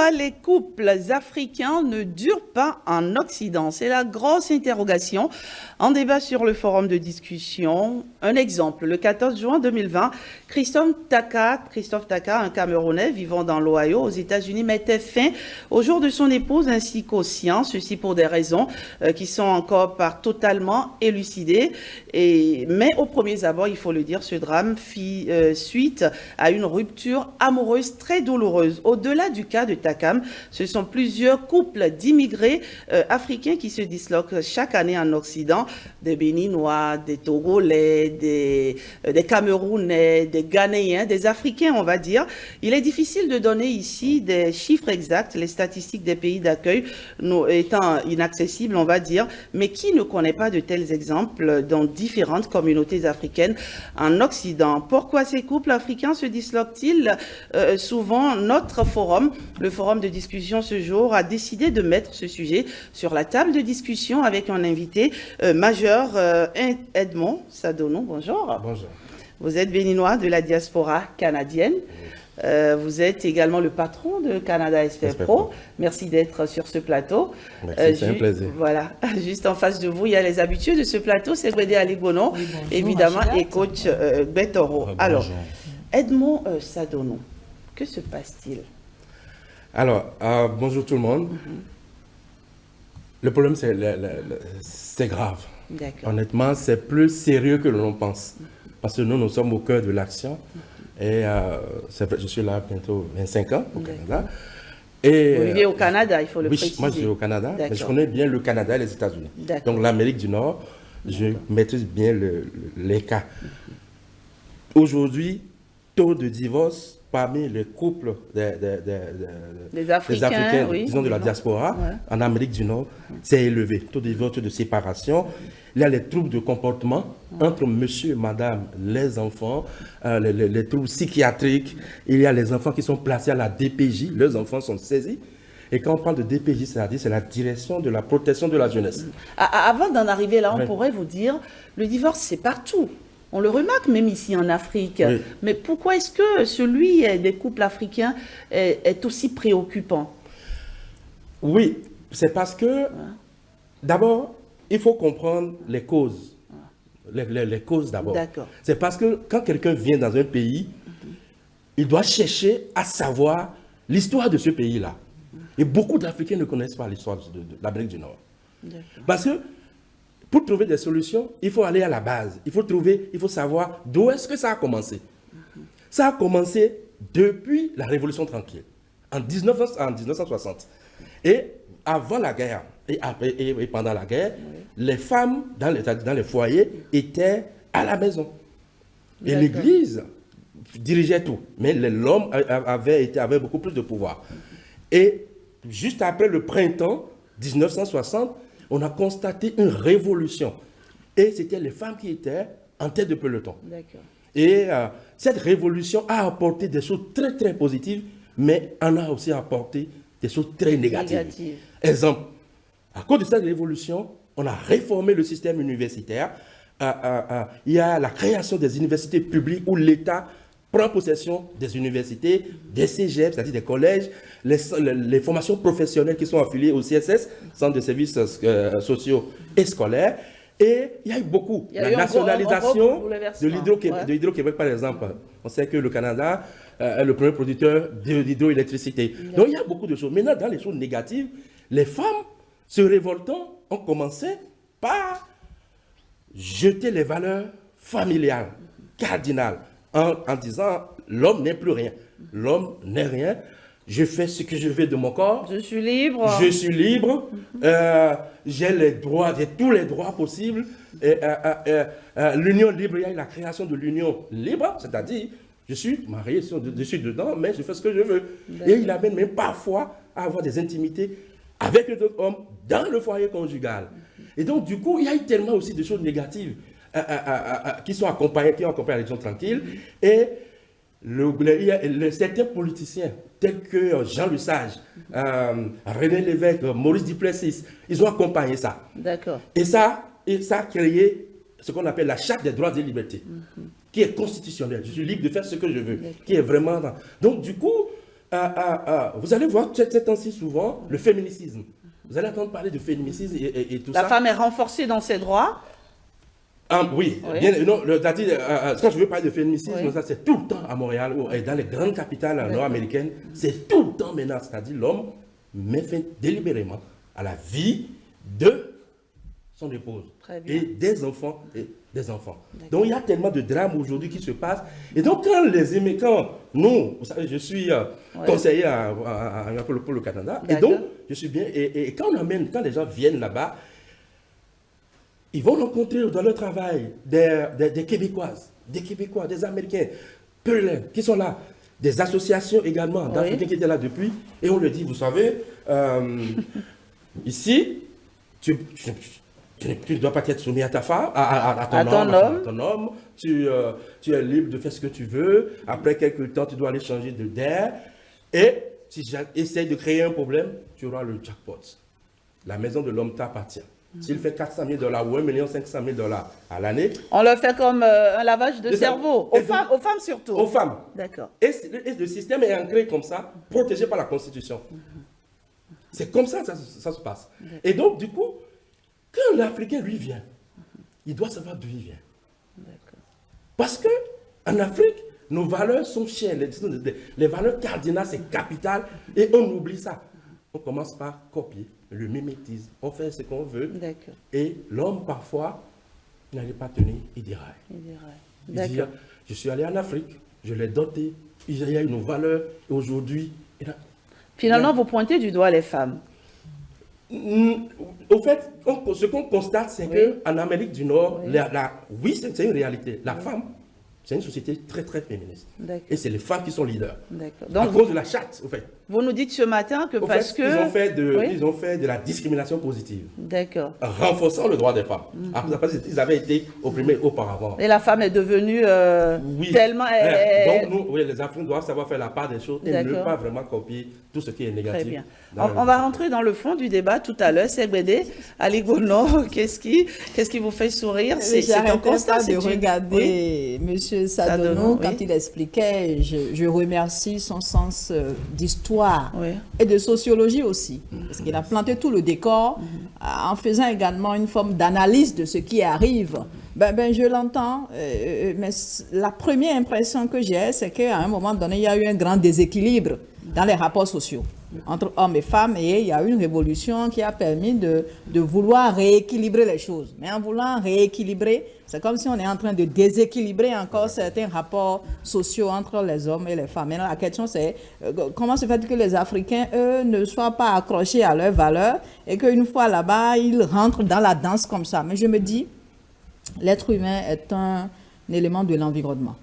Pourquoi les couples africains ne durent pas en Occident? C'est la grosse interrogation. En débat sur le forum de discussion, un exemple, le 14 juin 2020, Christophe Taka, un Camerounais vivant dans l'Ohio aux États-Unis, mettait fin au jour de son épouse ainsi qu'aux siens, ceci pour des raisons qui sont encore pas totalement élucidées. Mais au premier abord, il faut le dire, ce drame fit suite à une rupture amoureuse très douloureuse. Au-delà du cas de Takam, ce sont plusieurs couples d'immigrés africains qui se disloquent chaque année en Occident, des Béninois, des Togolais, des Camerounais, des Ghanéens, des Africains, on va dire. Il est difficile de donner ici des chiffres exacts, les statistiques des pays d'accueil étant inaccessibles, on va dire, mais qui ne connaît pas de tels exemples dans différentes communautés africaines en Occident? Pourquoi ces couples africains se disloquent-ils? Souvent, notre forum, le forum de discussion ce jour, a décidé de mettre ce sujet sur la table de discussion avec un invité majeur, Edmond Sadonou. Bonjour. Bonjour. Vous êtes béninois de la diaspora canadienne. Vous êtes également le patron de Canada SP Pro. Merci d'être sur ce plateau. Merci, c'est un plaisir. Voilà, juste en face de vous, il y a les habitués de ce plateau, c'est Brédé Aligono, oui, évidemment, et coach Betoro. Alors, Edmond Sadonou, que se passe-t-il? Alors, bonjour tout le monde. Le problème, c'est grave. Honnêtement, c'est plus sérieux que l'on pense. Parce que nous sommes au cœur de l'action. Et je suis là bientôt 25 ans au Canada. Et, vous vivez au Canada, il faut le préciser. Oui, moi je vis au Canada, mais je connais bien le Canada et les États-Unis. Donc l'Amérique du Nord, je maîtrise bien les cas. Aujourd'hui, taux de divorce parmi les couples des Africains oui, disons de la diaspora, en Amérique du Nord, c'est élevé. Taux de divorce, de séparation. Il y a les troubles de comportement entre monsieur et madame, les enfants, les troubles psychiatriques. Il y a les enfants qui sont placés à la DPJ, leurs enfants sont saisis. Et quand on parle de DPJ, c'est-à-dire c'est la direction de la protection de la jeunesse. Avant d'en arriver là, on pourrait vous dire, le divorce, c'est partout. On le remarque même ici en Afrique. Oui. Mais pourquoi est-ce que celui des couples africains est aussi préoccupant? Oui, c'est parce que, d'abord, il faut comprendre les causes. Les causes d'abord. C'est parce que quand quelqu'un vient dans un pays, il doit chercher à savoir l'histoire de ce pays-là. Et beaucoup d'Africains ne connaissent pas l'histoire de l'Amérique du Nord. Parce que pour trouver des solutions, il faut aller à la base. Il faut savoir d'où est-ce que ça a commencé. Ça a commencé depuis la Révolution tranquille, en 1960. Et avant la guerre et pendant la guerre, les femmes dans les foyers étaient à la maison. Et l'Église dirigeait tout. Mais l'homme avait beaucoup plus de pouvoir. Et juste après le printemps 1960, on a constaté une révolution. Et c'était les femmes qui étaient en tête de peloton. Et cette révolution a apporté des choses très, très positives, mais en a aussi apporté des choses très négatives. Exemple, à cause de cette révolution, on a réformé le système universitaire. Il y a la création des universités publiques où l'État prend possession des universités, des cégeps, c'est-à-dire des collèges, les formations professionnelles qui sont affiliées au CSS, Centre de services sociaux et scolaires. Et il y a eu beaucoup. La nationalisation de l'Hydro-Québec, par exemple. On sait que le Canada est le premier producteur d'hydroélectricité. Donc il y a beaucoup de choses. Maintenant, dans les choses négatives, les femmes se révoltant ont commencé par jeter les valeurs familiales, cardinales, en disant l'homme n'est plus rien. L'homme n'est rien. Je fais ce que je veux de mon corps. Je suis libre. Je suis libre. J'ai les droits, j'ai tous les droits possibles. L'union libre, il y a la création de l'union libre, c'est-à-dire je suis marié, je suis dedans, mais je fais ce que je veux. Et il amène même parfois à avoir des intimités avec d'autres hommes dans le foyer conjugal. Et donc, du coup, il y a eu tellement aussi de choses négatives qui ont accompagné la religion tranquille. Et il y a certains politiciens, tels que Jean Lesage, René Lévesque, Maurice Duplessis, ils ont accompagné ça. Et ça a créé ce qu'on appelle la Charte des droits et libertés, qui est constitutionnelle. Je suis libre de faire ce que je veux, qui est vraiment... Donc, du coup, vous allez voir ces temps-ci souvent le féminicisme. Vous allez entendre parler de féminicisme et tout ça. La femme est renforcée dans ses droits. Oui. Bien, non, quand je veux parler de féminicisme, ça c'est tout le temps à Montréal et dans les grandes capitales nord-américaines, c'est tout le temps maintenant. C'est-à-dire l'homme met fin délibérément à la vie de son épouse et des enfants. Donc il y a tellement de drames aujourd'hui qui se passent. Et donc quand nous, vous savez, je suis conseiller pour le Canada, et donc je suis bien, et quand les gens viennent là-bas, ils vont rencontrer dans leur travail des Québécoises, des Québécois, des Américains, qui sont là, des associations également d'Africains qui étaient là depuis, et on leur dit, vous savez, ici, tu ne dois pas être soumis à ta femme, à ton homme. Tu es libre de faire ce que tu veux. Après quelques temps, tu dois aller changer d'air. Et si tu essaies de créer un problème, tu auras le jackpot. La maison de l'homme t'appartient. S'il fait $400 000 ou $1,5 million à l'année. On le fait comme un lavage de cerveau. Aux femmes surtout. Aux femmes. D'accord. Et le système est ancré comme ça, protégé par la Constitution. C'est comme ça que ça se passe. Et donc, du coup, quand l'Africain, lui, vient, il doit savoir d'où il vient. Parce qu'en Afrique, nos valeurs sont chères. Les valeurs cardinales, c'est capital. Et on oublie ça. On commence par copier, le mimétisme. On fait ce qu'on veut. Et l'homme, parfois, n'allait pas tenir, il déraille. Il dit, je suis allé en Afrique, je l'ai doté, il y a une valeur. Et aujourd'hui... Finalement, vous pointez du doigt les femmes. Au fait, ce qu'on constate, c'est qu'en Amérique du Nord, oui, c'est une réalité. La femme, c'est une société très, très féministe. Et c'est les femmes qui sont leaders. Donc, à cause de la charte, au fait. Vous nous dites ce matin que ils ont fait de la discrimination positive. Renforçant le droit des femmes. Parce qu'ils avaient été opprimés auparavant. Et la femme est devenue tellement... Donc, nous, les Africains doivent savoir faire la part des choses et ne pas vraiment copier tout ce qui est négatif. Très bien. On va rentrer dans le fond du débat tout à l'heure. Segbede, Ali Gono, qu'est-ce qui vous fait sourire? C'est un constat de regarder M. Sadonou quand il expliquait. Je remercie son sens d'histoire et de sociologie aussi, parce qu'il a planté tout le décor en faisant également une forme d'analyse de ce qui arrive. Je l'entends, mais la première impression que j'ai, c'est qu'à un moment donné, il y a eu un grand déséquilibre dans les rapports sociaux entre hommes et femmes, et il y a eu une révolution qui a permis de vouloir rééquilibrer les choses. Mais en voulant rééquilibrer, c'est comme si on est en train de déséquilibrer encore certains rapports sociaux entre les hommes et les femmes. Maintenant, la question c'est comment se fait que les Africains, eux, ne soient pas accrochés à leurs valeurs et qu'une fois là-bas, ils rentrent dans la danse comme ça. Mais je me dis, l'être humain est un élément de l'environnement.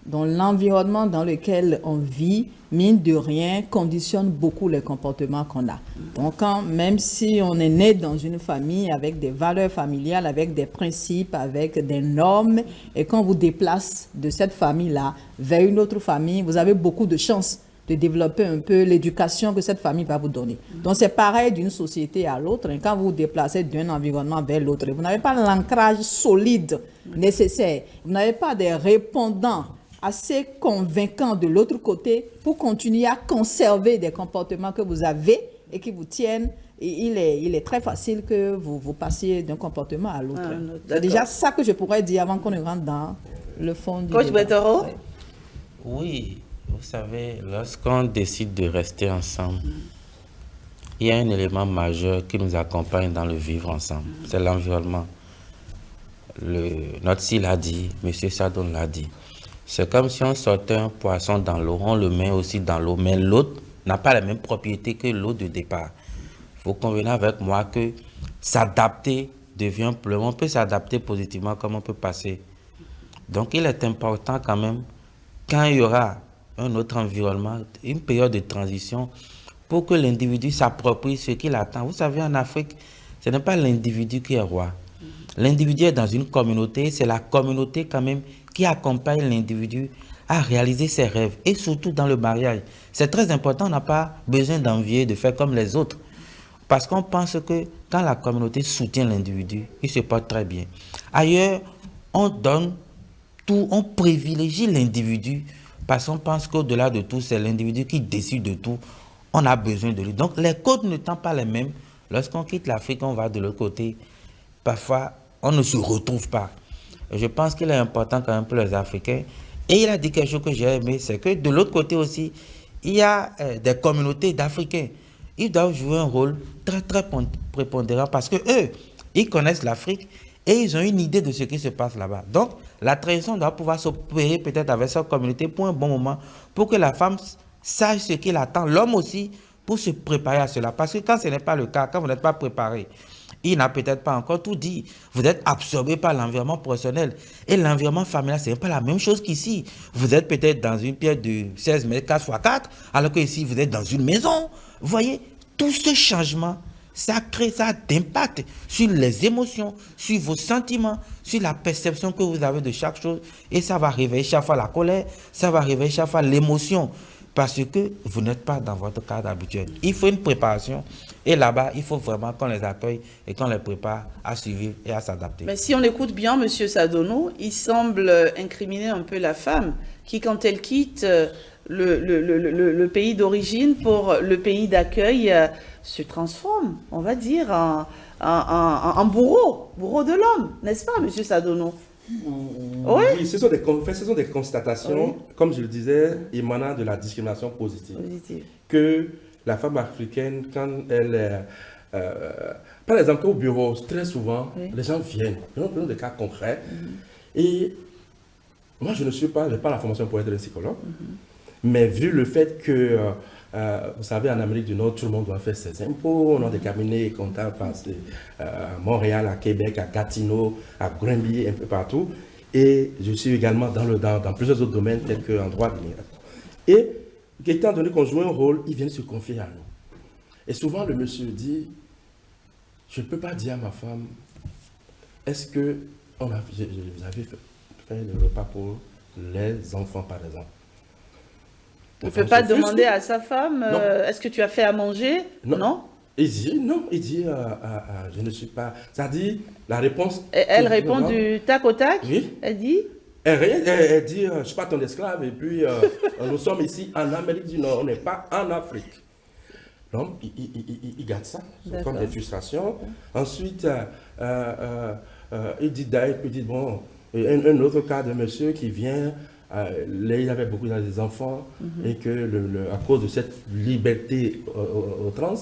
Donc l'environnement dans lequel on vit, mine de rien, conditionne beaucoup les comportements qu'on a. Donc même si on est né dans une famille avec des valeurs familiales, avec des principes, avec des normes, et qu'on vous déplace de cette famille-là vers une autre famille, vous avez beaucoup de chances de développer un peu l'éducation que cette famille va vous donner. Donc c'est pareil d'une société à l'autre. Quand vous vous déplacez d'un environnement vers l'autre, vous n'avez pas l'ancrage solide nécessaire. Vous n'avez pas des répondants assez convaincant de l'autre côté pour continuer à conserver des comportements que vous avez et qui vous tiennent. Et il est très facile que vous passiez d'un comportement à l'autre. C'est déjà ça que je pourrais dire avant qu'on ne rentre dans le fond du Coach Betoro? Oui, vous savez, lorsqu'on décide de rester ensemble, il y a un élément majeur qui nous accompagne dans le vivre ensemble. C'est l'environnement. Notre SI l'a dit, M. Sadon l'a dit. C'est comme si on sortait un poisson dans l'eau, on le met aussi dans l'eau, mais l'autre n'a pas la même propriété que l'eau de départ. Vous convenez avec moi que s'adapter devient un problème. On peut s'adapter positivement comme on peut passer. Donc il est important quand même, quand il y aura un autre environnement, une période de transition, pour que l'individu s'approprie ce qu'il attend. Vous savez, en Afrique, ce n'est pas l'individu qui est roi. L'individu est dans une communauté, c'est la communauté quand même qui accompagne l'individu à réaliser ses rêves, et surtout dans le mariage. C'est très important, on n'a pas besoin d'envier, de faire comme les autres, parce qu'on pense que quand la communauté soutient l'individu, il se porte très bien. Ailleurs, on donne tout, on privilégie l'individu parce qu'on pense qu'au-delà de tout, c'est l'individu qui décide de tout. On a besoin de lui. Donc, les codes ne sont pas les mêmes. Lorsqu'on quitte l'Afrique, on va de l'autre côté. Parfois, on ne se retrouve pas. Et je pense qu'il est important quand même pour les Africains. Et il a dit quelque chose que j'ai aimé, c'est que de l'autre côté aussi, il y a des communautés d'Africains. Ils doivent jouer un rôle très, très prépondérant parce que eux, ils connaissent l'Afrique et ils ont une idée de ce qui se passe là-bas. Donc, la tradition doit pouvoir s'opérer peut-être avec cette communauté pour un bon moment, pour que la femme sache ce qu'il attend, l'homme aussi, pour se préparer à cela. Parce que quand ce n'est pas le cas, quand vous n'êtes pas préparé, il n'a peut-être pas encore tout dit. Vous êtes absorbé par l'environnement professionnel. Et l'environnement familial, ce n'est pas la même chose qu'ici. Vous êtes peut-être dans une pièce de 16 mètres 4x4, alors qu'ici, vous êtes dans une maison. Vous voyez, tout ce changement, ça crée, ça a d'impact sur les émotions, sur vos sentiments, sur la perception que vous avez de chaque chose. Et ça va réveiller chaque fois la colère, ça va réveiller chaque fois l'émotion. Parce que vous n'êtes pas dans votre cadre habituel. Il faut une préparation. Et là-bas, il faut vraiment qu'on les accueille et qu'on les prépare à suivre et à s'adapter. Mais si on écoute bien M. Sadonou, il semble incriminer un peu la femme qui, quand elle quitte le pays d'origine pour le pays d'accueil, se transforme, on va dire, en bourreau de l'homme. N'est-ce pas, M. Sadonou? Oui, ce sont des constatations, oui, comme je le disais, émanant de la discrimination positive. Que la femme africaine, quand elle par exemple, au bureau, très souvent, oui, les gens viennent, prenons des cas concrets, et moi je n'ai pas la formation pour être un psychologue, mais vu le fait que vous savez, en Amérique du Nord, tout le monde doit faire ses impôts. On a des cabinets comptables à Montréal, à Québec, à Gatineau, à Granby, un peu partout. Et je suis également dans plusieurs autres domaines, tels qu'en droit de l'immigration. Et étant donné qu'on joue un rôle, ils viennent se confier à nous. Et souvent, le monsieur dit, je ne peux pas dire à ma femme, est-ce que vous avez fait le repas pour les enfants, par exemple? Il ne peut pas demander à sa femme, est-ce que tu as fait à manger? Non. Il dit, je ne suis pas... C'est-à-dire, la réponse... Elle répond du tac au tac? Oui. Elle dit? Elle dit, je ne suis pas ton esclave, et puis nous sommes ici en Amérique du Nord, on n'est pas en Afrique. Donc, il garde ça, comme des frustrations. Ensuite, il dit, bon, un autre cas de monsieur qui vient... il avait beaucoup des enfants et que à cause de cette liberté au trans,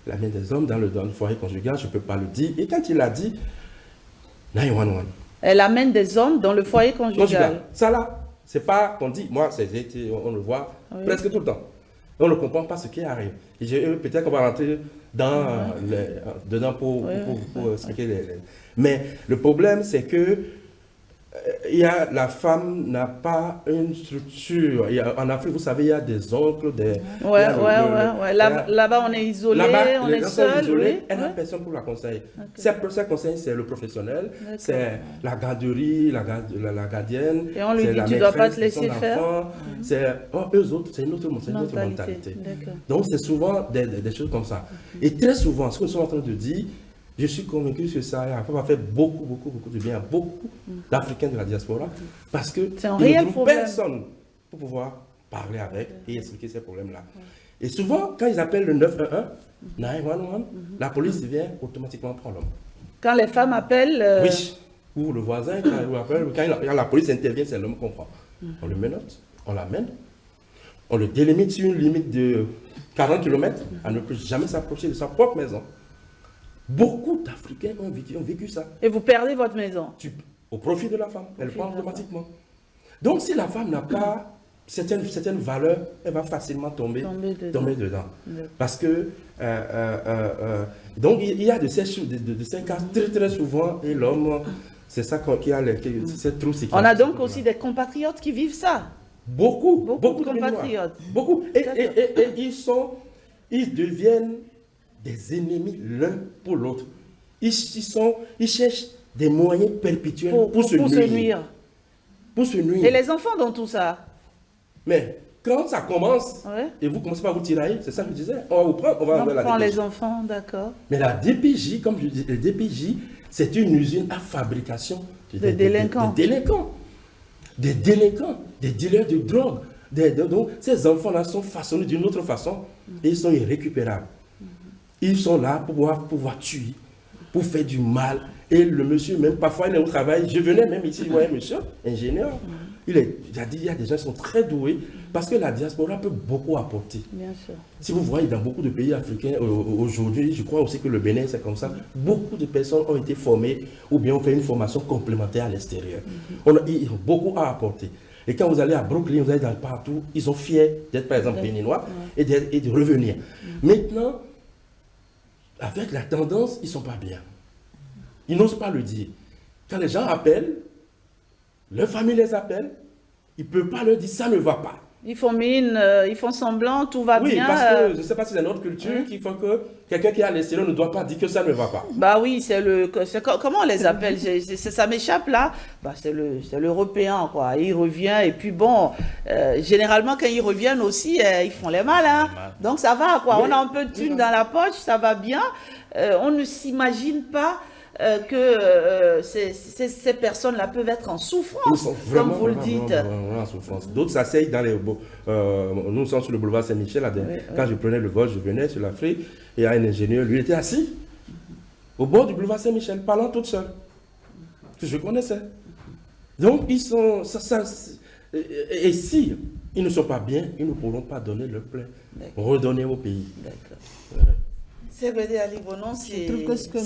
il amène des hommes dans le foyer conjugal, je ne peux pas le dire. Et quand il a dit, 911. Elle amène des hommes dans le foyer conjugal. Ça là, c'est pas qu'on dit, moi, on le voit presque tout le temps. On ne comprend pas ce qui arrive. Peut-être qu'on va rentrer dedans pour expliquer Mais le problème, c'est que la femme n'a pas une structure. En Afrique, vous savez, il y a des oncles, Là-bas, on est isolé, on est seul. Elle n'a personne pour la conseiller. Cette conseil, c'est le professionnel, c'est la garderie, la gardienne. Et on lui dit, tu ne dois pas te laisser faire. Eux autres, c'est une autre mentalité. Donc, c'est souvent des choses comme ça. Et très souvent, ce que nous sommes en train de dire, je suis convaincu que ça va faire beaucoup de bien à beaucoup d'Africains de la diaspora parce que c'est un réel problème. Personne pour pouvoir parler avec et expliquer ces problèmes-là. Et souvent, quand ils appellent le 911, la police vient automatiquement prendre l'homme. Quand les femmes appellent... Oui, ou le voisin, quand la police intervient, c'est l'homme qu'on prend. On le menotte, on l'amène, on le délimite sur une limite de 40 km à ne plus jamais s'approcher de sa propre maison. Beaucoup d'Africains ont vécu ça. Et vous perdez votre maison. Au profit de la femme. Elle prend automatiquement. Donc, si la femme n'a pas certaines valeurs, elle va facilement tomber dedans. Parce que, donc, il y a de ces cas très souvent, et l'homme, c'est ça qui a cette trousse. On a donc aussi des compatriotes qui vivent ça. Beaucoup de compatriotes. Beaucoup. Et ils deviennent des ennemis l'un pour l'autre. Ils cherchent des moyens perpétuels pour se nuire. Et les enfants dans tout ça? Mais quand ça commence, et vous commencez par vous tirailler, c'est ça que je disais, on va vous prendre, on va enlever la DPJ. On prend les enfants, d'accord. Mais la DPJ, comme je dis, le DPJ, c'est une usine à fabrication de délinquants. Des délinquants, des dealers de drogue. Donc, ces enfants-là sont façonnés d'une autre façon et ils sont irrécupérables. Ils sont là pour pouvoir tuer, pour faire du mal. Et le monsieur, même parfois, il est au travail. Je venais même ici, je voyais un monsieur, ingénieur. Il a dit, il y a des gens qui sont très doués parce que la diaspora peut beaucoup apporter. Bien sûr. Si vous voyez dans beaucoup de pays africains aujourd'hui, je crois aussi que le Bénin, c'est comme ça, beaucoup de personnes ont été formées ou bien ont fait une formation complémentaire à l'extérieur. Ils ont beaucoup à apporter. Et quand vous allez à Brooklyn, vous allez partout, ils sont fiers d'être par exemple béninois et de revenir. Maintenant, avec la tendance, ils ne sont pas bien. Ils n'osent pas le dire. Quand les gens appellent, leur famille les appelle, ils ne peuvent pas leur dire ça ne va pas. Ils font mine, ils font semblant, tout va bien. Oui, parce que je ne sais pas si c'est notre culture qui fait que quelqu'un qui est à l'extérieur ne doit pas dire que ça ne va pas. Bah oui, comment on les appelle? Ça m'échappe là. Bah, c'est l'Européen, quoi. Il revient et puis bon, généralement quand ils reviennent aussi, ils font les malins. Donc ça va, quoi. Oui. On a un peu de thunes dans la poche, ça va bien. On ne s'imagine pas que ces personnes-là peuvent être en souffrance, vraiment, comme vous le dites. Vraiment en souffrance. D'autres s'asseyent dans les... nous sommes sur le boulevard Saint-Michel. Quand je prenais le vol, je venais sur l'Afrique, et il y a un ingénieur, lui, il était assis au bord du boulevard Saint-Michel, parlant toute seule, que je connaissais. Donc, ils sont... et si ils ne sont pas bien, ils ne pourront pas donner le plein, redonner au pays. D'accord. C'est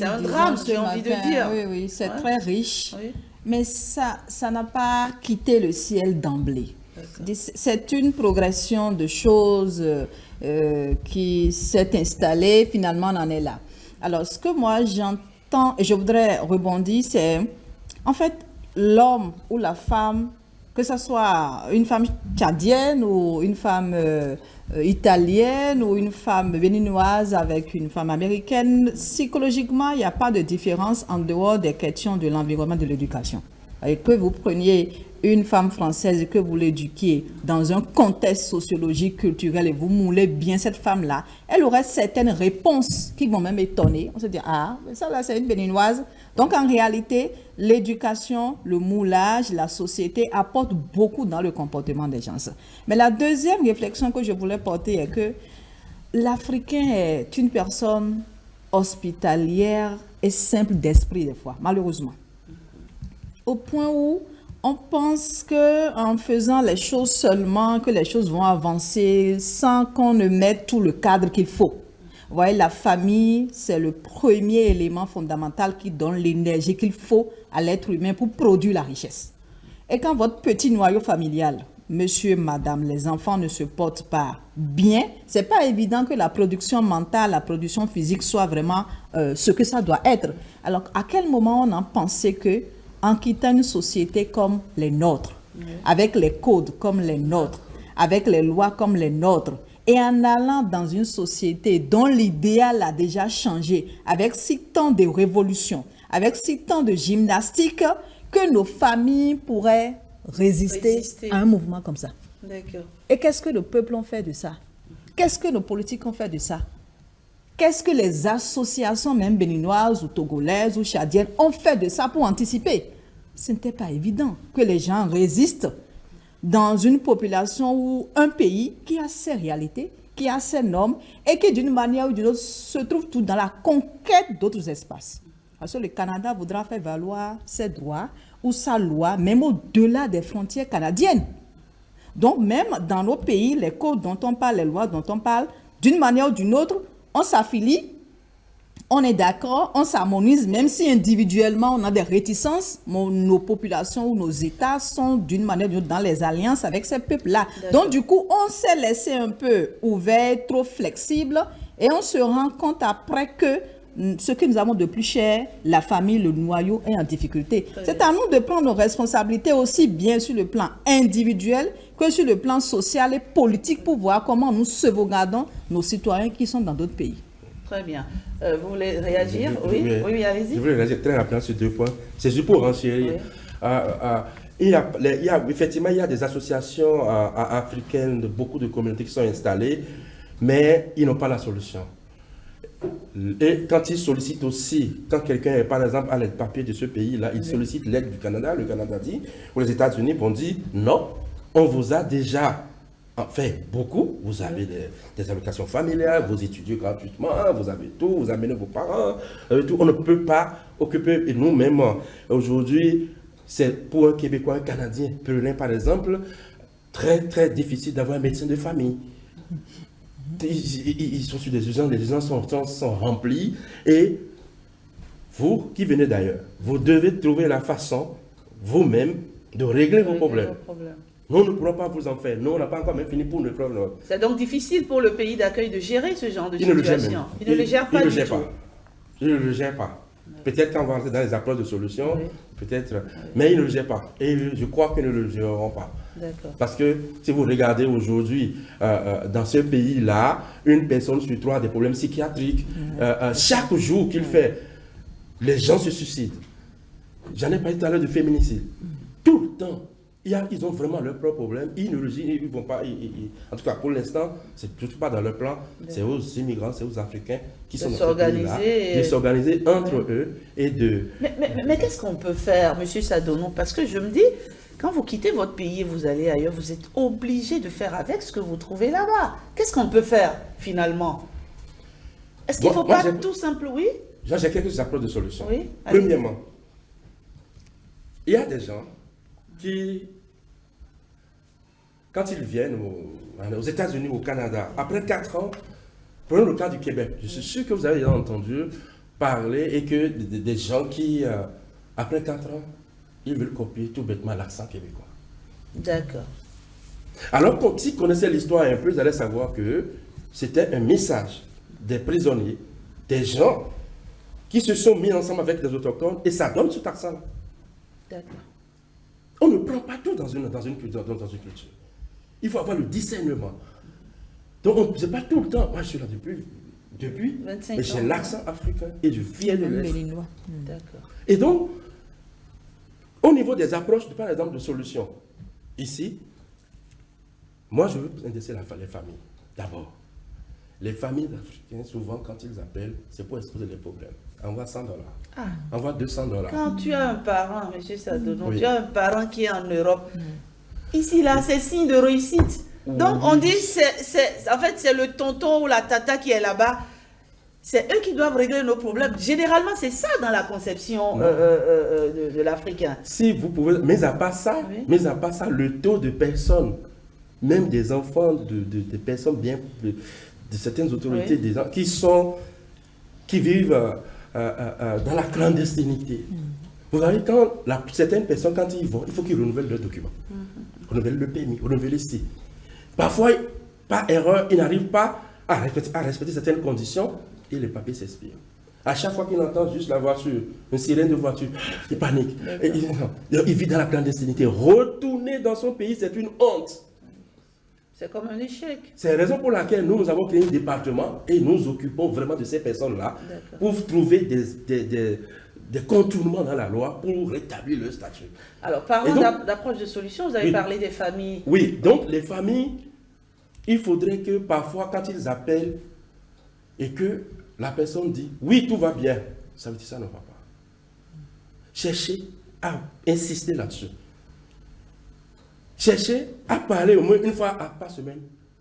un drame, j'ai envie de dire. Oui, c'est très riche, mais ça n'a pas quitté le ciel d'emblée. C'est une progression de choses qui s'est installée, finalement on en est là. Alors ce que moi j'entends, et je voudrais rebondir, c'est en fait l'homme ou la femme, que ce soit une femme tchadienne ou une femme italienne ou une femme béninoise avec une femme américaine, psychologiquement, il n'y a pas de différence en dehors des questions de l'environnement, de l'éducation. Et que vous preniez une femme française et que vous l'éduquiez dans un contexte sociologique, culturel, et vous moulez bien cette femme-là, elle aurait certaines réponses qui vont même étonner. On se dit, ah, ça là, c'est une béninoise. Donc, en réalité, l'éducation, le moulage, la société apportent beaucoup dans le comportement des gens. Mais la deuxième réflexion que je voulais porter est que l'Africain est une personne hospitalière et simple d'esprit des fois, malheureusement. Au point où on pense qu'en faisant les choses seulement, que les choses vont avancer sans qu'on ne mette tout le cadre qu'il faut. Vous voyez, la famille, c'est le premier élément fondamental qui donne l'énergie qu'il faut à l'être humain pour produire la richesse. Et quand votre petit noyau familial, monsieur, madame, les enfants ne se portent pas bien, c'est pas évident que la production mentale, la production physique soit vraiment ce que ça doit être. Alors, à quel moment on a pensé que en quittant une société comme les nôtres, avec les codes comme les nôtres, avec les lois comme les nôtres, et en allant dans une société dont l'idéal a déjà changé, avec si tant de révolutions, avec si tant de gymnastique, que nos familles pourraient résister à un mouvement comme ça. D'accord. Et qu'est-ce que le peuple en fait de ça? Qu'est-ce que nos politiques ont fait de ça? Qu'est-ce que les associations, même béninoises ou togolaises ou tchadiennes, ont fait de ça pour anticiper? Ce n'était pas évident que les gens résistent dans une population ou un pays qui a ses réalités, qui a ses normes et qui, d'une manière ou d'une autre, se trouve tout dans la conquête d'autres espaces. Parce que le Canada voudra faire valoir ses droits ou sa loi, même au-delà des frontières canadiennes. Donc, même dans nos pays, les codes dont on parle, les lois dont on parle, d'une manière ou d'une autre, on s'affilie, on est d'accord, on s'harmonise, même si individuellement on a des réticences, nos populations ou nos États sont d'une manière ou d'une autre dans les alliances avec ces peuples-là. Donc du coup, on s'est laissé un peu ouvert, trop flexible, et on se rend compte après que ce que nous avons de plus cher, la famille, le noyau, est en difficulté. C'est à nous de prendre nos responsabilités aussi bien sur le plan individuel que sur le plan social et politique pour voir comment nous sauvegardons nos citoyens qui sont dans d'autres pays. Très bien. Vous voulez réagir? Oui, allez-y. Je voulais réagir très rapidement sur 2 points. C'est juste pour renchérir. Effectivement, il y a des associations africaines, beaucoup de communautés qui sont installées, mais ils n'ont pas la solution. Et quand ils sollicitent aussi, quand quelqu'un, par exemple, a les papiers de ce pays-là, il sollicite l'aide du Canada, le Canada dit, ou les États-Unis vont dire, non, on vous a déjà en fait beaucoup. Vous avez des allocations familiales, vous étudiez gratuitement, vous avez tout, vous amenez vos parents, tout. On ne peut pas occuper, et nous-mêmes, aujourd'hui, c'est pour un Québécois, un Canadien, Pelelin par exemple, très très difficile d'avoir un médecin de famille. Ils sont sur des urgences, les urgences sont remplies, et vous qui venez d'ailleurs, vous devez trouver la façon vous-même de régler vos problèmes. Nous ne pourrons pas vous en faire. Nous, on n'a pas encore même fini pour le problème. C'est donc difficile pour le pays d'accueil de gérer ce genre de situation. Il ne le gère pas du tout. Il ne le gère pas. Peut-être qu'on va entrer dans les approches de solutions, peut-être, mais ils ne le gèrent pas. Et je crois qu'ils ne le géreront pas. Parce que si vous regardez aujourd'hui, dans ce pays-là, une personne sur 3 a des problèmes psychiatriques. Chaque jour qu'il fait, les gens se suicident. J'en ai parlé tout à l'heure de féminicide. Tout le temps. Ils ont vraiment leurs propres problèmes. Ils ne ils vont pas. En tout cas, pour l'instant, c'est tout pas dans leur plan. C'est aux immigrants, c'est aux Africains qui sont s'organiser de s'organiser entre eux et de. Mais qu'est-ce qu'on peut faire, M. Sadonou? Parce que je me dis, quand vous quittez votre pays et vous allez ailleurs, vous êtes obligé de faire avec ce que vous trouvez là-bas. Qu'est-ce qu'on peut faire finalement? Est-ce qu'il ne faut pas tout simplement, oui? J'ai quelques approches de solutions. Oui, premièrement, il y a des gens qui, quand ils viennent aux États-Unis, au Canada, après 4 ans, prenons le cas du Québec. Je suis sûr que vous avez déjà entendu parler et que des gens qui, après 4 ans, ils veulent copier tout bêtement l'accent québécois. D'accord. Alors, s'ils connaissaient l'histoire un peu, vous allez savoir que c'était un message des prisonniers, des gens qui se sont mis ensemble avec les autochtones et ça donne cet accent-là. D'accord. On ne prend pas tout dans une culture. Il faut avoir le discernement. Donc, ce n'est pas tout le temps. Moi, je suis là depuis 25 ans. Et j'ai l'accent africain et je viens de l'Est. D'accord. Et donc, au niveau des approches, par exemple, de solutions, ici, moi, je veux intéresser les familles. D'abord, les familles africaines, souvent, quand ils appellent, c'est pour exposer les problèmes. Envoie $100. Envoie $200. Quand tu as un parent, M. Sadonou, tu as un parent qui est en Europe, ici, là, c'est signe de réussite. Donc, on dit, en fait, c'est le tonton ou la tata qui est là-bas. C'est eux qui doivent régler nos problèmes. Généralement, c'est ça dans la conception de l'Africain. Si vous pouvez, mais à part ça, le taux de personnes, même des enfants, de personnes bien, de certaines autorités, des gens qui vivent dans la clandestinité. Vous voyez, certaines personnes, quand ils vont, il faut qu'ils renouvellent leurs documents. Renouvellent le permis, renouvellent ici. Parfois, par erreur, ils n'arrivent pas à respecter certaines conditions et les papiers s'expirent. À chaque fois qu'il entend juste la voiture, une sirène de voiture, il panique. Il vit dans la clandestinité. Retourner dans son pays, c'est une honte. C'est comme un échec. C'est la raison pour laquelle nous avons créé un département et nous occupons vraiment de ces personnes-là pour trouver des contournements dans la loi pour rétablir le statut. Alors, parlons d'approche de solution. Vous avez parlé des familles. Oui, donc les familles, il faudrait que parfois, quand ils appellent et que la personne dit « oui, tout va bien », ça veut dire que ça ne va pas. Cherchez à insister là-dessus. Cherchez à parler au moins une fois par semaine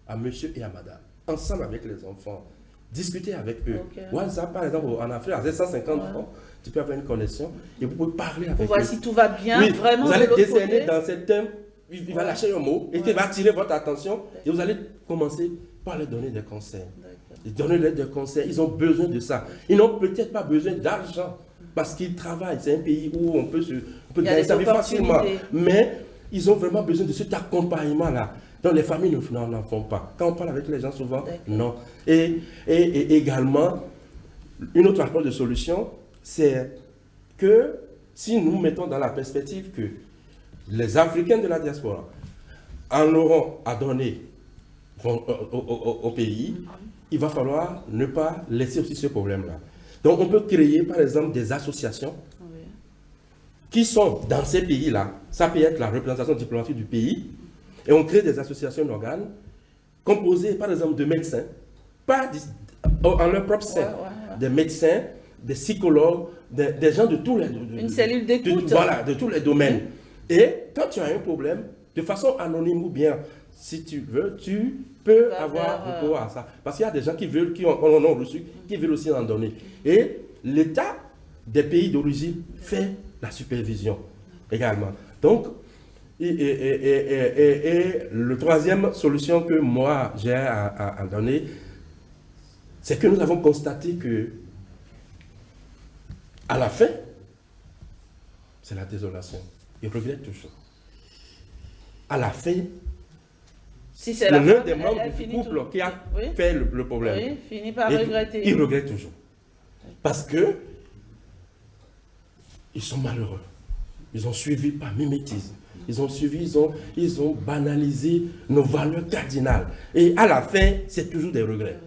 à monsieur et à madame, ensemble avec les enfants. Discuter avec eux. WhatsApp, par exemple, en Afrique, à 150 francs, tu peux avoir une connexion et vous pouvez parler avec eux. Pour voir si tout va bien, vraiment. Vous allez décerner dans cet thème, il va lâcher un mot et il va attirer votre attention et vous allez commencer par leur donner des conseils. Donnez-leur des conseils, ils ont besoin de ça. Ils n'ont peut-être pas besoin d'argent parce qu'ils travaillent. C'est un pays où on peut gagner sa vie facilement. Mais ils ont vraiment besoin de cet accompagnement-là. Donc les familles n'en font pas. Quand on parle avec les gens souvent, non. Et également, une autre approche de solution, c'est que si nous mettons dans la perspective que les Africains de la diaspora en auront à donner au pays, il va falloir ne pas laisser aussi ce problème-là. Donc on peut créer par exemple des associations qui sont dans ces pays-là. Ça peut être la représentation diplomatique du pays. Et on crée des associations d'organes composées par exemple de médecins, pas en leur propre sein, des médecins, des psychologues, des gens de tous les domaines. Une cellule d'écoute. Voilà, de tous les domaines. Et quand tu as un problème, de façon anonyme ou bien si tu veux, tu peux avoir recours à ça. Parce qu'il y a des gens qui veulent, qui en ont reçu, qui veulent aussi en donner. Et l'État des pays d'origine fait la supervision également. Donc, et la troisième solution que moi j'ai à donner, c'est que nous avons constaté que à la fin, c'est la désolation. Il regrette toujours. À la fin, si c'est l'un des membres du couple qui a fait le problème, finit par regretter. Il regrette toujours. Parce que ils sont malheureux. Ils ont suivi par mimétisme. Ils ont suivi, ils ont banalisé nos valeurs cardinales. Et à la fin, c'est toujours des regrets.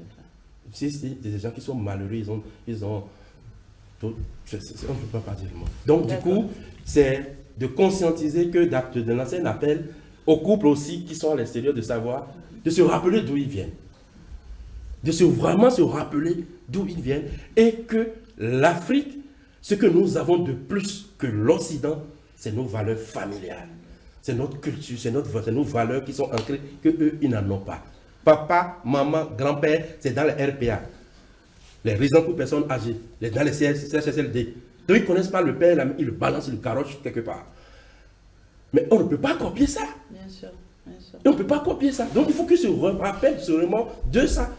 Si c'est des gens qui sont malheureux, ils ont on ne peut pas dire le mot. Donc, du coup, c'est de conscientiser que de lancer un appel aux couples aussi qui sont à l'extérieur de savoir, de se rappeler d'où ils viennent. Vraiment se rappeler d'où ils viennent. Et que l'Afrique, ce que nous avons de plus que l'Occident, c'est nos valeurs familiales. C'est notre culture, c'est nos valeurs qui sont ancrées, que eux, ils n'en ont pas. Papa, maman, grand-père, c'est dans les RPA. Les résidents pour personnes âgées, dans les CHSLD. Donc ils ne connaissent pas le père, ils le balancent, ils le carochent quelque part. Mais on ne peut pas copier ça. Bien sûr, bien sûr. On ne peut pas copier ça. Donc il faut qu'ils se rappellent seulement de ça.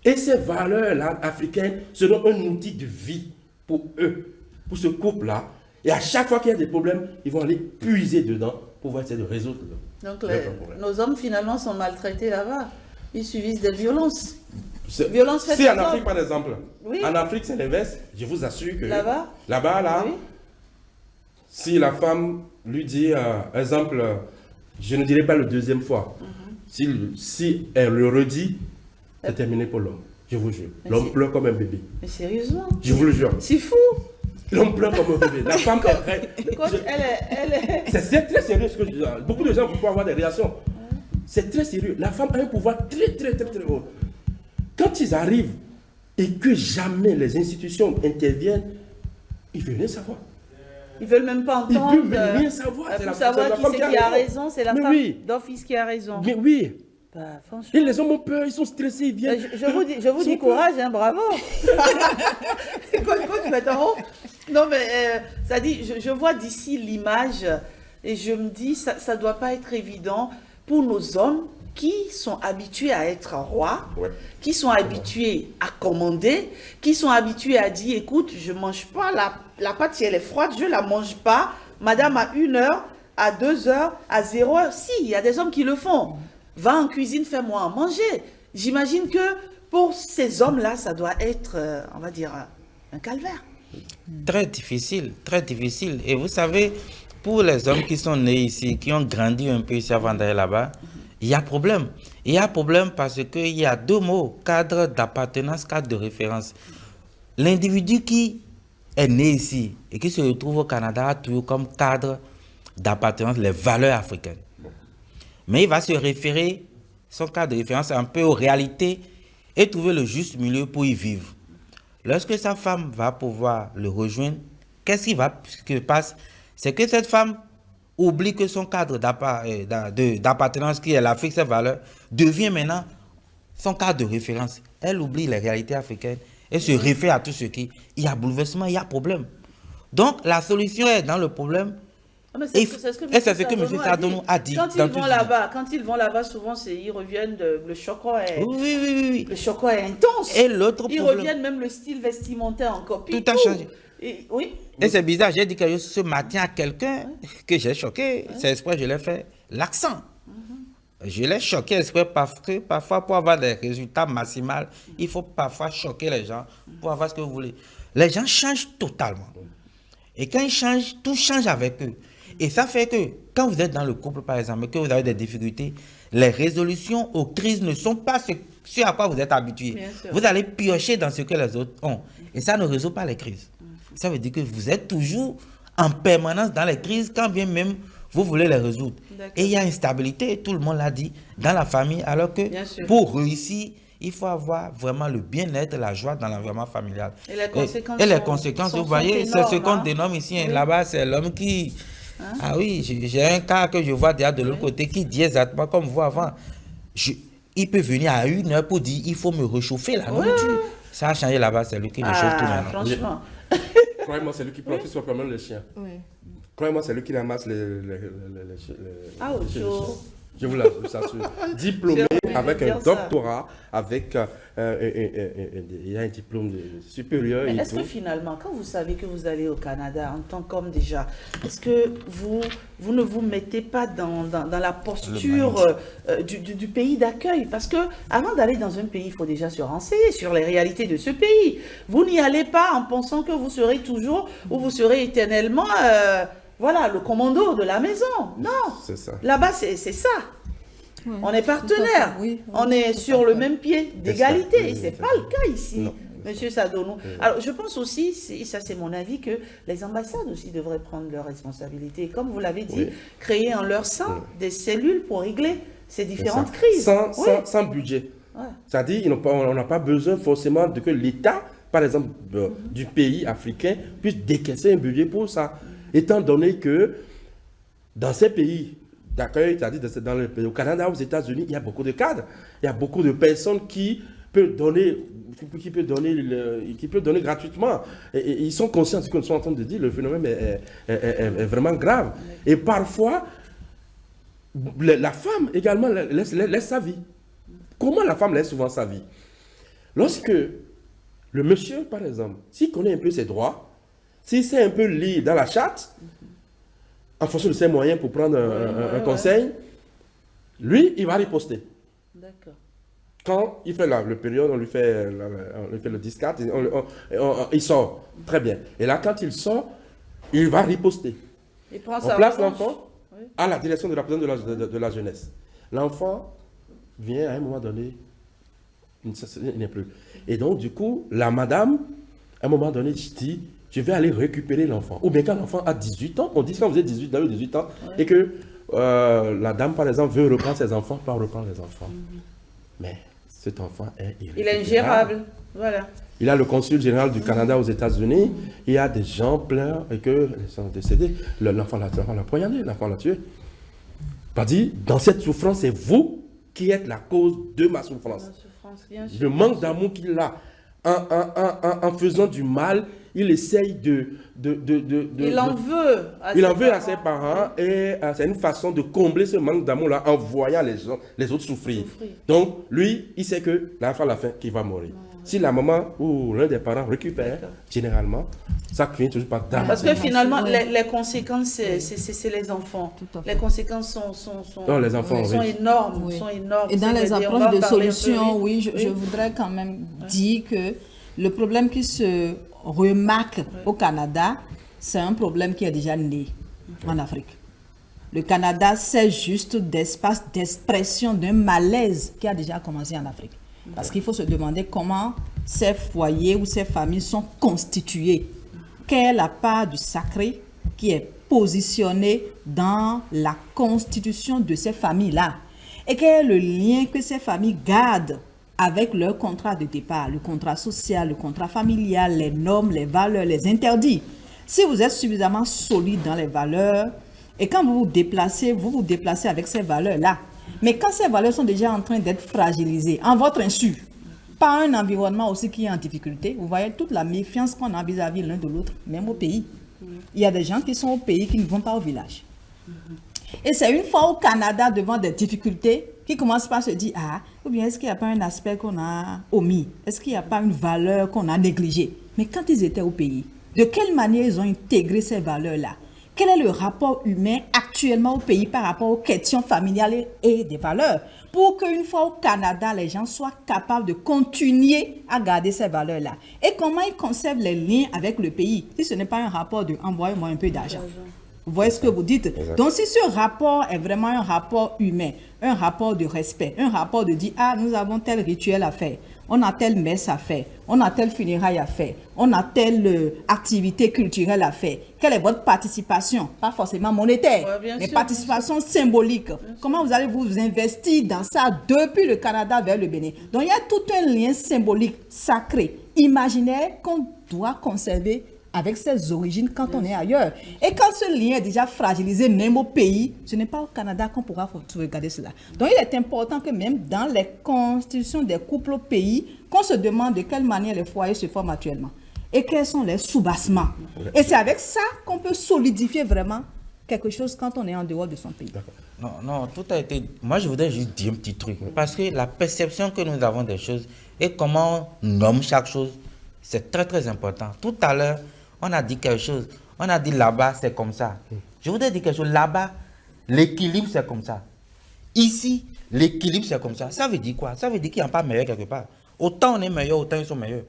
Et ces valeurs-là, africaines, seront un outil de vie pour eux, pour ce couple-là. Et à chaque fois qu'il y a des problèmes, ils vont aller puiser dedans pour essayer de résoudre. Donc nos hommes finalement sont maltraités là-bas. Ils subissent des violences. Violences faites si en Afrique, par exemple, oui. En Afrique c'est l'inverse, je vous assure que là-bas, oui. Si la femme lui dit, exemple, je ne dirai pas le deuxième fois, si elle le redit, c'est terminé pour l'homme. Je vous jure. L'homme pleure comme un bébé. Mais sérieusement? Je vous le jure. C'est fou. L'homme pleure comme un bébé. La femme c'est très sérieux ce que je dis. Beaucoup de gens vont avoir des réactions. C'est très sérieux. La femme a un pouvoir très haut. Quand ils arrivent et que jamais les institutions interviennent, ils ne veulent rien savoir. Ils ne veulent même pas entendre. Ils ne veulent rien savoir. Pour savoir qui c'est qui a raison, c'est la femme d'office qui a raison. Mais oui. Bah, et les hommes ont peur, ils sont stressés, ils viennent. Je vous dis courage, hein, bravo. Quoi, tu m'attends? Non, mais ça dit, je vois d'ici l'image et je me dis, ça ne doit pas être évident pour nos hommes qui sont habitués à être rois, qui sont habitués à commander, qui sont habitués à dire, écoute, je ne mange pas la pâte, si elle est froide, je ne la mange pas. Madame, à 1 heure, à 2 heures, à 0 heure. Si, il y a des hommes qui le font. Va en cuisine, fais-moi à manger. J'imagine que pour ces hommes-là, ça doit être, on va dire, un calvaire. Très difficile, très difficile. Et vous savez, pour les hommes qui sont nés ici, qui ont grandi un peu ici avant d'aller là-bas, il y a problème. Il y a problème parce qu'il y a 2 mots, cadre d'appartenance, cadre de référence. L'individu qui est né ici et qui se retrouve au Canada a toujours comme cadre d'appartenance les valeurs africaines. Mais il va se référer, son cadre de référence, un peu aux réalités et trouver le juste milieu pour y vivre. Lorsque sa femme va pouvoir le rejoindre, qu'est-ce qui se passe? C'est que cette femme oublie que son cadre d'appartenance, qui est l'Afrique, ses valeurs, devient maintenant son cadre de référence. Elle oublie les réalités africaines et se réfère à tout ce qui... Il y a bouleversement, il y a problème. Donc, la solution est dans le problème. C'est ce que M. Sadonou a dit. Quand ils vont là-bas, souvent, ils reviennent, le chocolat est... Oui. Le chocolat est intense. Et l'autre problème... Ils reviennent, même le style vestimentaire encore. Tout a changé. Et c'est bizarre, j'ai dit que ce matin à quelqu'un que j'ai choqué, c'est exprès, je l'ai fait, l'accent. Je l'ai choqué exprès parce que parfois, pour avoir des résultats maximaux, il faut parfois choquer les gens pour avoir ce que vous voulez. Les gens changent totalement. Et quand ils changent, tout change avec eux. Et ça fait que quand vous êtes dans le couple, par exemple, que vous avez des difficultés, les résolutions aux crises ne sont pas ce à quoi vous êtes habitué. Vous allez piocher dans ce que les autres ont. Et ça ne résout pas les crises. Ça veut dire que vous êtes toujours en permanence dans les crises, quand bien même vous voulez les résoudre. Et il y a instabilité, tout le monde l'a dit, dans la famille, alors que pour réussir, il faut avoir vraiment le bien-être, la joie dans l'environnement familial. Et les conséquences, vous voyez, c'est ce qu'on dénomme ici. Là-bas, c'est l'homme qui Hein? Ah oui, j'ai un cas que je vois déjà de l'autre côté qui dit exactement comme vous avant. Il peut venir à 1h pour dire il faut me réchauffer la nourriture. Ça a changé là-bas, c'est lui qui réchauffe tout maintenant. Franchement. Croyez-moi, c'est lui qui prend soit même les chiens. Oui. Croyez-moi, c'est lui qui ramasse les chiens. Je vous l'assure. Diplômé avec un doctorat, avec il y a un diplôme supérieur. Mais est-ce que finalement, quand vous savez que vous allez au Canada en tant qu'homme déjà, est-ce que vous ne vous mettez pas dans la posture du pays d'accueil? Parce que avant d'aller dans un pays, il faut déjà se renseigner sur les réalités de ce pays. Vous n'y allez pas en pensant que vous serez toujours ou vous serez éternellement... voilà, le commando de la maison. Non. C'est ça. Là-bas, c'est ça. Oui, on est partenaires. Oui, on est sur le même pied d'égalité. Et ce n'est pas le cas ici, non. Monsieur Sadonou. Alors, je pense aussi, ça c'est mon avis, que les ambassades aussi devraient prendre leurs responsabilités. Et comme vous l'avez dit, créer en leur sein des cellules pour régler ces différentes crises. Sans budget. Ouais. C'est-à-dire, on n'a pas besoin forcément que l'État, par exemple, du pays africain, puisse décaisser un budget pour ça. Étant donné que dans ces pays d'accueil, c'est-à-dire au Canada, aux États-Unis, il y a beaucoup de cadres, il y a beaucoup de personnes qui peuvent donner gratuitement. Et ils sont conscients de ce que nous sommes en train de dire, le phénomène est vraiment grave. Et parfois, la femme également laisse sa vie. Comment la femme laisse souvent sa vie? Lorsque le monsieur, par exemple, s'il connaît un peu ses droits, s'il sait un peu lire dans la charte, en fonction de ses moyens pour prendre un conseil, lui, il va riposter. D'accord. Quand il fait le période, on lui fait le 10-4, il sort. Très bien. Et là, quand il sort, il va riposter. On place l'enfant à la direction de la présidente de la jeunesse. L'enfant vient à un moment donné, il n'est plus. Et donc, du coup, la madame, à un moment donné, dit, je vais aller récupérer l'enfant. Ou bien quand l'enfant a 18 ans, on dit quand vous avez 18 ans, et que la dame, par exemple, veut reprendre ses enfants, pas reprendre les enfants. Mais cet enfant est irrécupérable. Il est ingérable. Voilà. Il a le consul général du Canada aux États-Unis. Il y a des gens pleins et qu'ils sont décédés. L'enfant l'a poignardé, l'enfant l'a tué. Pas dit, dans cette souffrance, c'est vous qui êtes la cause de ma souffrance. Bien sûr, le manque d'amour qu'il a en faisant du mal, il essaye il en veut à ses parents et c'est une façon de combler ce manque d'amour-là en voyant les autres souffrir. Donc, lui, il sait que la fin qu'il va mourir. Si la maman ou l'un des parents récupère, généralement, ça finit toujours par drame. Parce que finalement, les conséquences, c'est les enfants. Les conséquences sont énormes. Oui. Sont énormes. Et dans les approches de solutions, je voudrais quand même dire que le problème qui se remarque au Canada, c'est un problème qui est déjà né en Afrique. Le Canada, c'est juste d'espace d'expression d'un malaise qui a déjà commencé en Afrique. Parce qu'il faut se demander comment ces foyers ou ces familles sont constituées. Quelle est la part du sacré qui est positionnée dans la constitution de ces familles-là? Et quel est le lien que ces familles gardent avec leur contrat de départ, le contrat social, le contrat familial, les normes, les valeurs, les interdits. Si vous êtes suffisamment solide dans les valeurs, et quand vous vous déplacez avec ces valeurs-là. Mais quand ces valeurs sont déjà en train d'être fragilisées, en votre insu, par un environnement aussi qui est en difficulté, vous voyez toute la méfiance qu'on a vis-à-vis l'un de l'autre, même au pays. Il y a des gens qui sont au pays qui ne vont pas au village. Et c'est une fois au Canada, devant des difficultés, qui commencent par se dire, ou bien est-ce qu'il n'y a pas un aspect qu'on a omis? Est-ce qu'il n'y a pas une valeur qu'on a négligée? Mais quand ils étaient au pays, de quelle manière ils ont intégré ces valeurs-là? Quel est le rapport humain actuellement au pays par rapport aux questions familiales et des valeurs? Pour qu'une fois au Canada, les gens soient capables de continuer à garder ces valeurs-là. Et comment ils conservent les liens avec le pays, si ce n'est pas un rapport de « envoyez-moi un peu d'argent ». Vous voyez ce que vous dites? Exactement. Donc, si ce rapport est vraiment un rapport humain, un rapport de respect, un rapport de dire, nous avons tel rituel à faire, on a telle messe à faire, on a telle funéraille à faire, on a telle activité culturelle à faire. Quelle est votre participation? Pas forcément monétaire, mais participation symbolique. Comment vous allez vous investir dans ça depuis le Canada vers le Bénin? Donc, il y a tout un lien symbolique, sacré, imaginaire qu'on doit conserver avec ses origines quand on est ailleurs. Et quand ce lien est déjà fragilisé, même au pays, ce n'est pas au Canada qu'on pourra regarder cela. Donc il est important que même dans les constitutions des couples au pays, qu'on se demande de quelle manière les foyers se forment actuellement. Et quels sont les soubassements. Et c'est avec ça qu'on peut solidifier vraiment quelque chose quand on est en dehors de son pays. Non, tout a été... Moi, je voudrais juste dire un petit truc. Parce que la perception que nous avons des choses et comment on nomme chaque chose, c'est très, très important. Tout à l'heure, on a dit quelque chose. On a dit là-bas, c'est comme ça. Je voudrais dire quelque chose. Là-bas, l'équilibre, c'est comme ça. Ici, l'équilibre, c'est comme ça. Ça veut dire quoi? Ça veut dire qu'il n'y a pas meilleur quelque part. Autant on est meilleur, autant ils sont meilleurs.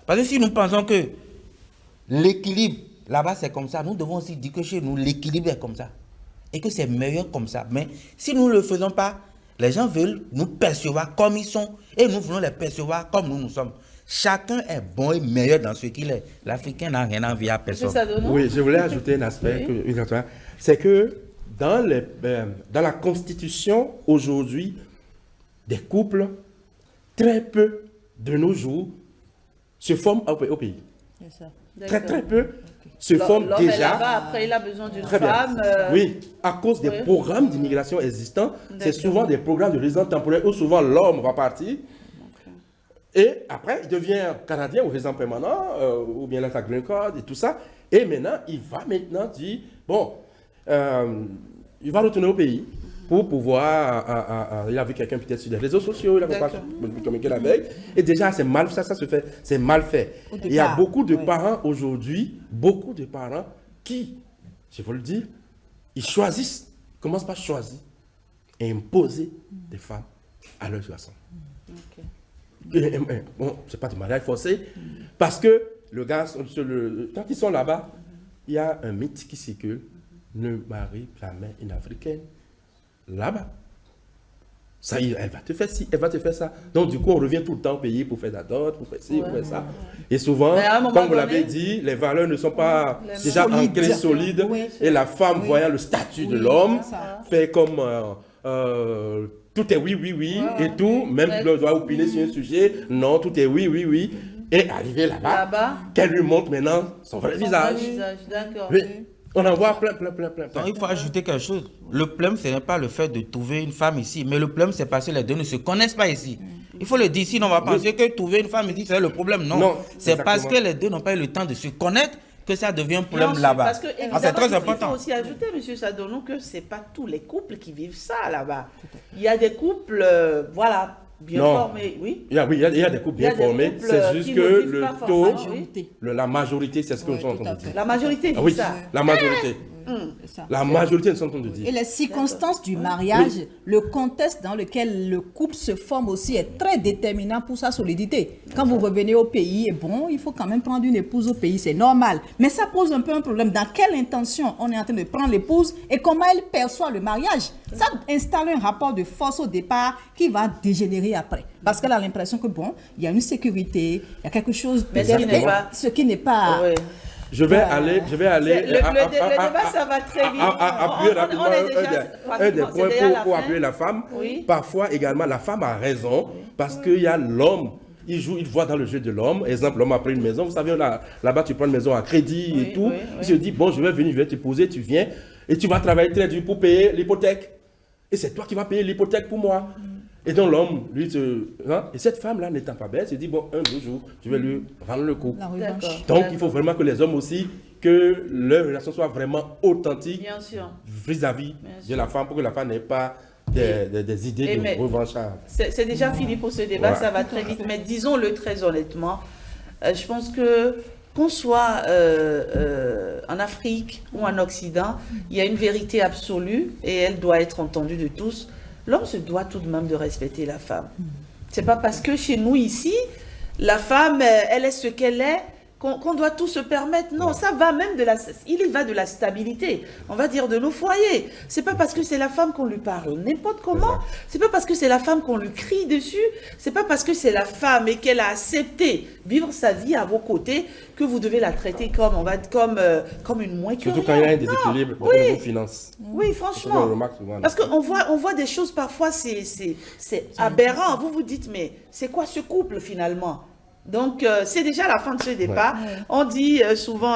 Parce que si nous pensons que l'équilibre, là-bas, c'est comme ça, nous devons aussi dire que chez nous, l'équilibre est comme ça. Et que c'est meilleur comme ça. Mais si nous ne le faisons pas, les gens veulent nous percevoir comme ils sont. Et nous voulons les percevoir comme nous sommes. Chacun est bon et meilleur dans ce qu'il est. L'Africain n'a rien envie à personne. Oui, je voulais ajouter un aspect. C'est que dans la Constitution, aujourd'hui, des couples, très peu de nos jours, se forment au pays. C'est ça. Très, très peu se forment déjà. Là-bas, après, il a besoin d'une femme. Oui, à cause des programmes d'immigration existants, c'est souvent des programmes de résidence temporaire où souvent l'homme va partir. Et après, il devient Canadien ou résident permanent, ou bien là, sa green card et tout ça. Et maintenant, il va dire, bon, il va retourner au pays pour pouvoir, il a vu quelqu'un peut-être sur les réseaux sociaux, il a pas communiqué avec. Et déjà, c'est mal, ça se fait, c'est mal fait. Il y a beaucoup de parents aujourd'hui, beaucoup de parents qui, je veux le dire, ils choisissent, commencent par choisir et imposer des femmes à leurs garçons. Bon, c'est pas du mariage forcé, parce que le gars, quand ils sont là-bas, il y a un mythe qui circule, ne marie jamais une Africaine là-bas. Ça, elle va te faire ci, elle va te faire ça. Donc, du coup, on revient tout le temps au pays pour faire la dot, pour faire ci, pour faire ça. Et souvent, comme vous l'avez dit, les valeurs ne sont pas déjà ancrées, solides. Et la femme, voyant le statut de l'homme, fait comme... tout est oui, oui, oui, et tout, même si on doit opiner sur un sujet, non, tout est oui, oui, oui. Et arrivé là-bas, qu'elle lui montre maintenant son vrai visage. D'accord. Oui. On en voit plein. Donc, il faut ajouter quelque chose. Le problème, ce n'est pas le fait de trouver une femme ici, mais le problème, c'est parce que les deux ne se connaissent pas ici. Il faut le dire, sinon on va penser que trouver une femme ici, c'est le problème. Non, c'est parce que les deux n'ont pas eu le temps de se connaître que ça devient un problème là-bas. Parce que, c'est très important. Il faut aussi ajouter, M. Sadonou, que ce n'est pas tous les couples qui vivent ça là-bas. Il y a des couples, voilà, bien formés, oui. Il y a des couples bien formés. C'est juste que le taux, la majorité, c'est ce que nous sommes en train de dire. La majorité, oui, ça. La majorité. La majorité, nous sommes en train de dire. Et les circonstances du mariage, le contexte dans lequel le couple se forme aussi est très déterminant pour sa solidité. Quand vous revenez au pays, bon, il faut quand même prendre une épouse au pays, c'est normal. Mais ça pose un peu un problème. Dans quelle intention on est en train de prendre l'épouse et comment elle perçoit le mariage? Ça installe un rapport de force au départ qui va dégénérer après. Parce qu'elle a l'impression que, bon, il y a une sécurité, il y a quelque chose... Mais ce qui n'est pas... Je vais aller. Le débat, ça va très vite. Appuyer rapidement un des points pour appuyer la femme. Oui. Parfois également, la femme a raison parce qu'il y a l'homme. Il voit dans le jeu de l'homme. Exemple, l'homme a pris une maison. Vous savez, là-bas, tu prends une maison à crédit et tout. Il se dit, bon, je vais venir, je vais t'épouser, tu viens et tu vas travailler très dur pour payer l'hypothèque. Et c'est toi qui vas payer l'hypothèque pour moi. Et donc l'homme, lui, et cette femme-là n'étant pas belle, se dit, bon, un jour, je vais lui rendre le coup. Donc il faut vraiment que les hommes aussi, que leur relation soit vraiment authentique vis-à-vis de la femme, pour que la femme n'ait pas des idées de revanchards. C'est déjà fini pour ce débat, ça va très vite, mais disons-le très honnêtement, je pense que qu'on soit en Afrique ou en Occident, il y a une vérité absolue et elle doit être entendue de tous. L'homme se doit tout de même de respecter la femme. C'est pas parce que chez nous ici, la femme, elle est ce qu'elle est, qu'on doit tout se permettre. Non, ça va même il va de la stabilité, on va dire de nos foyers. C'est pas parce que c'est la femme qu'on lui parle n'importe comment. C'est pas parce que c'est la femme qu'on lui crie dessus. C'est pas parce que c'est la femme et qu'elle a accepté vivre sa vie à vos côtés que vous devez la traiter comme une moins que rien. Surtout quand il y a un déséquilibre dans vos finances. Oui, franchement. Parce qu'on voit des choses parfois, c'est aberrant. Vous vous dites, mais c'est quoi ce couple finalement? Donc, c'est déjà la fin de ce débat. Ouais. On dit souvent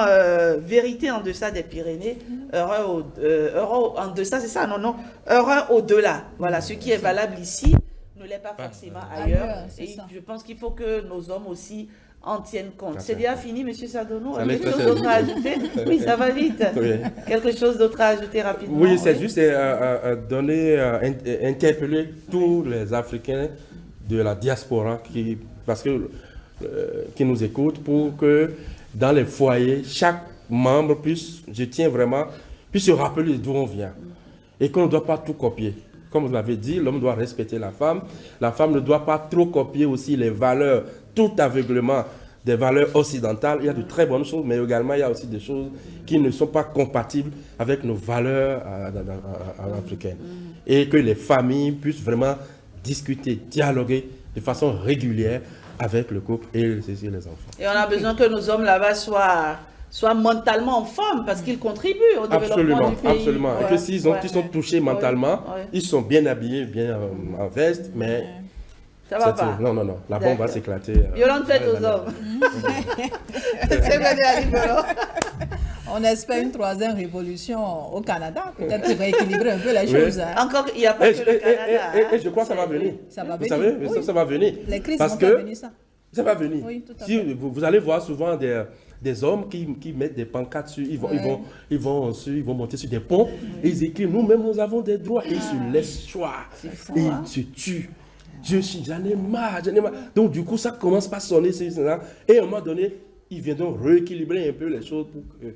vérité en deçà des Pyrénées, heureux en deçà, c'est ça? Non. Heureux au-delà. Voilà, ce qui est valable ici ne l'est pas forcément ailleurs. Et je pense qu'il faut que nos hommes aussi en tiennent compte. C'est déjà fini, M. Sadonou? Quelque chose d'autre à ajouter? Oui, ça va vite. Oui. Quelque chose d'autre à ajouter rapidement? Oui, c'est juste interpeller tous les Africains de la diaspora qui nous écoutent pour que dans les foyers, chaque membre puisse se rappeler d'où on vient. Et qu'on ne doit pas tout copier. Comme vous l'avez dit, l'homme doit respecter la femme. La femme ne doit pas trop copier aussi les valeurs, tout aveuglement des valeurs occidentales. Il y a de très bonnes choses, mais également il y a aussi des choses qui ne sont pas compatibles avec nos valeurs africaines. Et que les familles puissent vraiment discuter, dialoguer de façon régulière avec le couple et les enfants. Et on a besoin que nos hommes là-bas soient mentalement en forme parce qu'ils contribuent au développement du pays. Absolument. Ouais, et que s'ils sont touchés mentalement, ils sont bien habillés, bien en veste, mais... Ça va pas. Non. La bombe va s'éclater. Violente faite aux hommes. C'est vrai, on espère une troisième révolution au Canada, peut-être pour rééquilibrer un peu les choses. Hein. Encore, il n'y a pas que le Canada. Et je crois que ça va venir. Ça va venir. Vous savez, oui. ça va venir. Les crises vont faire venir ça. Ça va venir. Oui, tout à fait. Vous allez voir souvent des hommes qui mettent des pancartes dessus, ils vont monter sur des ponts et ils écrivent nous-mêmes nous avons des droits et ils se laissent choir et ils se tuent. J'en ai marre. Donc du coup ça commence par sonner et à un moment donné ils viendront rééquilibrer un peu les choses pour que...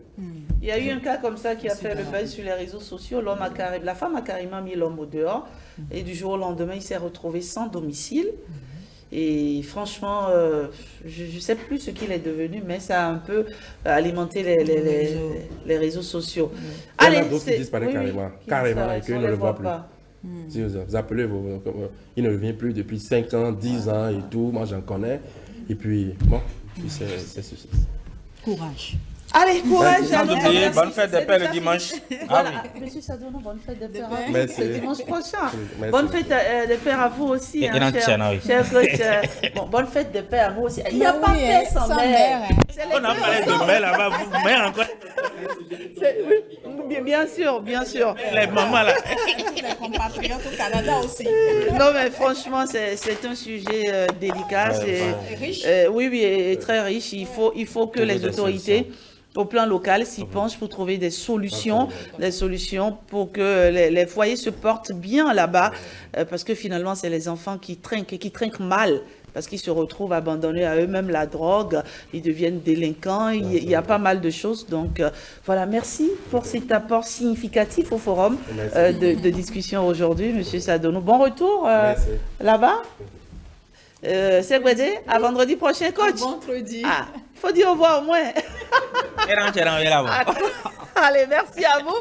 Il y a eu un cas comme ça qui a fait le buzz sur les réseaux sociaux. La femme a carrément mis l'homme au dehors et du jour au lendemain il s'est retrouvé sans domicile. Et franchement, je ne sais plus ce qu'il est devenu, mais ça a un peu alimenté les réseaux sociaux. Allez, il y en a d'autres qui disparaissent carrément, et qu'ils ne le voient plus. Si vous appelez, il ne revient plus depuis 5 ans, 10 ans et tout. Moi, j'en connais. Et puis, bon, c'est ceci. Courage. Allez, courage. Bonne fête des pères le dimanche. Voilà. Monsieur Sadonou, bonne fête des pères à vous. C'est dimanche prochain. Merci. Bonne fête des pères à vous aussi. Cher coach. Bon, bonne fête des pères à vous aussi. Il n'y a pas père sans mère. On a parlé de mère là-bas, vous mère encore. Bien sûr. Les mamans là. Les compatriotes au Canada aussi. Non, mais franchement, c'est un sujet délicat. C'est riche. Oui, très riche. Il faut que les autorités au plan local s'y penchent pour trouver des solutions pour que les foyers se portent bien là-bas, parce que finalement, c'est les enfants qui trinquent mal, parce qu'ils se retrouvent abandonnés à eux-mêmes, la drogue, ils deviennent délinquants, il y a pas mal de choses. Donc voilà, merci pour cet apport significatif au forum de discussion aujourd'hui, M. Sadonou. Bon retour là-bas. C'est Gwede, à vendredi prochain, coach. Vendredi. Faut dire au revoir au moins. Allez, Allez, merci à vous.